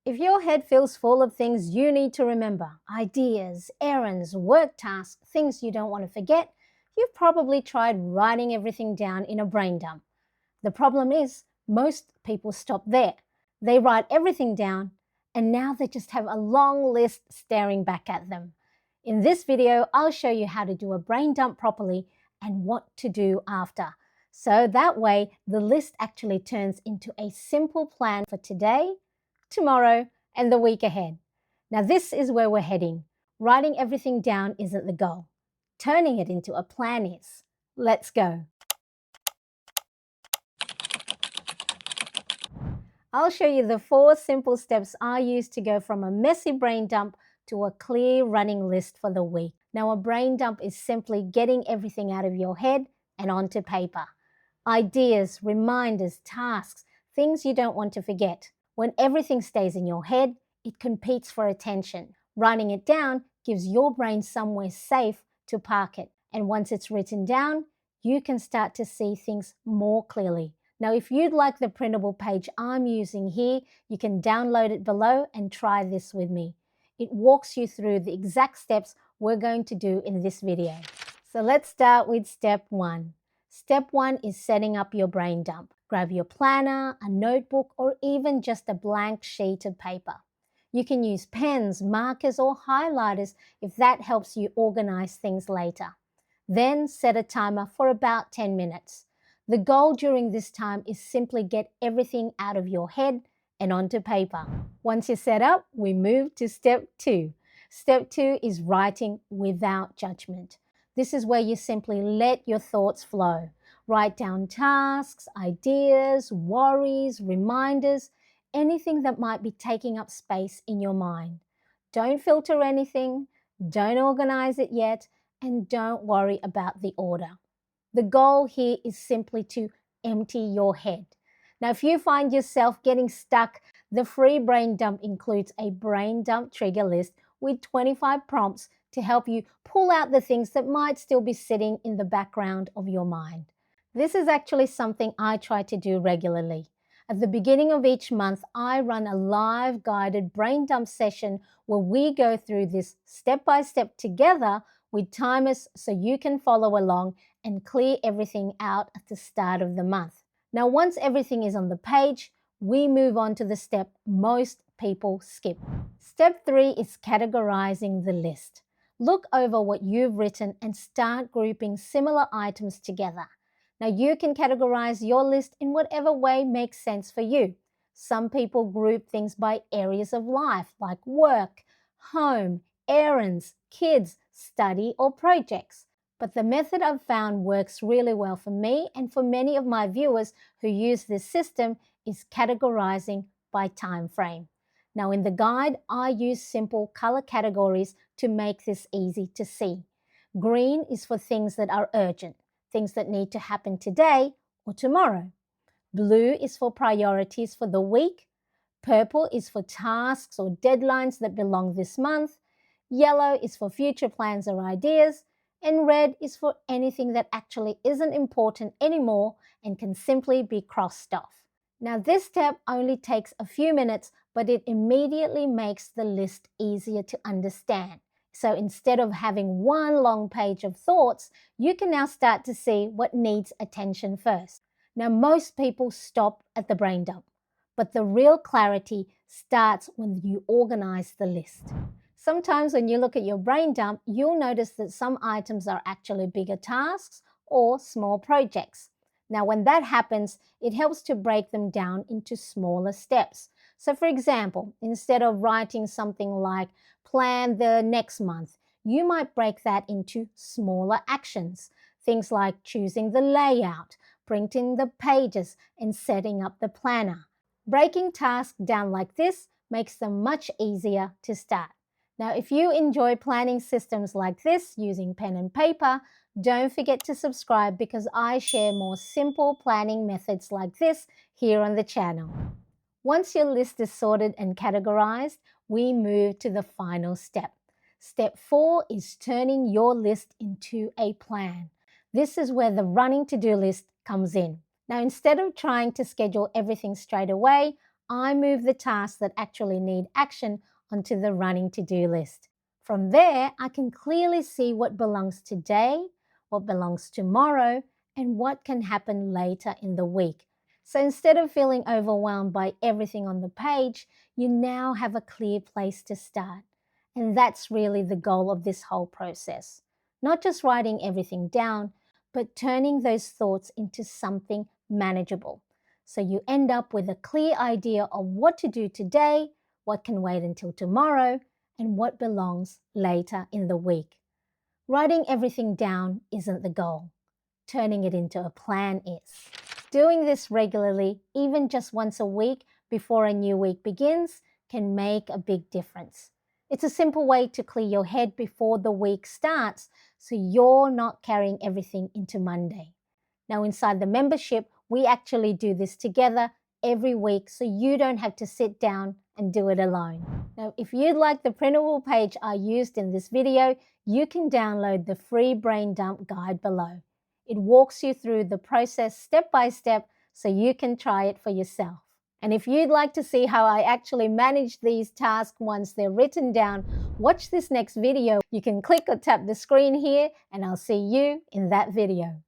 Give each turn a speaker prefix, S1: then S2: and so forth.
S1: If your head feels full of things you need to remember, ideas, errands, work tasks, things you don't want to forget, you've probably tried writing everything down in a brain dump. The problem is, most people stop there. They write everything down, and now they just have a long list staring back at them. In this video, I'll show you how to do a brain dump properly and what to do after. So that way, the list actually turns into a simple plan for today, tomorrow, and the week ahead. Now, this is where we're heading. Writing everything down isn't the goal. Turning it into a plan is. Let's go. I'll show you the 4 simple steps I use to go from a messy brain dump to a clear running list for the week. Now, a brain dump is simply getting everything out of your head and onto paper. Ideas, reminders, tasks, things you don't want to forget. When everything stays in your head, it competes for attention. Writing it down gives your brain somewhere safe to park it. And once it's written down, you can start to see things more clearly. Now, if you'd like the printable page I'm using here, you can download it below and try this with me. It walks you through the exact steps we're going to do in this video. So let's start with step 1. Step 1 is setting up your brain dump. Grab your planner, a notebook, or even just a blank sheet of paper. You can use pens, markers, or highlighters if that helps you organize things later. Then set a timer for about 10 minutes. The goal during this time is simply get everything out of your head and onto paper. Once you're set up, we move to step 2. Step 2 is writing without judgment. This is where you simply let your thoughts flow. Write down tasks, ideas, worries, reminders, anything that might be taking up space in your mind. Don't filter anything, don't organize it yet, and don't worry about the order. The goal here is simply to empty your head. Now, if you find yourself getting stuck, the free brain dump includes a brain dump trigger list with 25 prompts to help you pull out the things that might still be sitting in the background of your mind. This is actually something I try to do regularly. At the beginning of each month, I run a live guided brain dump session where we go through this step by step together with timers so you can follow along and clear everything out at the start of the month. Now, once everything is on the page, we move on to the step most people skip. Step 3 is categorizing the list. Look over what you've written and start grouping similar items together. Now, you can categorize your list in whatever way makes sense for you. Some people group things by areas of life like work, home, errands, kids, study, or projects. But the method I've found works really well for me and for many of my viewers who use this system is categorizing by time frame. Now, in the guide, I use simple color categories to make this easy to see. Green is for things that are urgent, things that need to happen today or tomorrow. Blue is for priorities for the week. Purple is for tasks or deadlines that belong this month. Yellow is for future plans or ideas. And red is for anything that actually isn't important anymore and can simply be crossed off. Now, this step only takes a few minutes, but it immediately makes the list easier to understand. So instead of having one long page of thoughts, you can now start to see what needs attention first. Now, most people stop at the brain dump, but the real clarity starts when you organize the list. Sometimes when you look at your brain dump, you'll notice that some items are actually bigger tasks or small projects. Now, when that happens, it helps to break them down into smaller steps. So, for example, instead of writing something like plan the next month, you might break that into smaller actions. Things like choosing the layout, printing the pages, and setting up the planner. Breaking tasks down like this makes them much easier to start. Now, if you enjoy planning systems like this using pen and paper, don't forget to subscribe because I share more simple planning methods like this here on the channel. Once your list is sorted and categorized, we move to the final step. Step 4 is turning your list into a plan. This is where the running to-do list comes in. Now, instead of trying to schedule everything straight away, I move the tasks that actually need action onto the running to-do list. From there, I can clearly see what belongs today, what belongs tomorrow, and what can happen later in the week. So instead of feeling overwhelmed by everything on the page, you now have a clear place to start. And that's really the goal of this whole process. Not just writing everything down, but turning those thoughts into something manageable. So you end up with a clear idea of what to do today, what can wait until tomorrow, and what belongs later in the week. Writing everything down isn't the goal. Turning it into a plan is. Doing this regularly, even just once a week before a new week begins, can make a big difference. It's a simple way to clear your head before the week starts, so you're not carrying everything into Monday. Now, inside the membership, we actually do this together every week, so you don't have to sit down and do it alone. Now, if you'd like the printable page I used in this video, you can download the free brain dump guide below. It walks you through the process step by step so you can try it for yourself. And if you'd like to see how I actually manage these tasks once they're written down, watch this next video. You can click or tap the screen here, and I'll see you in that video.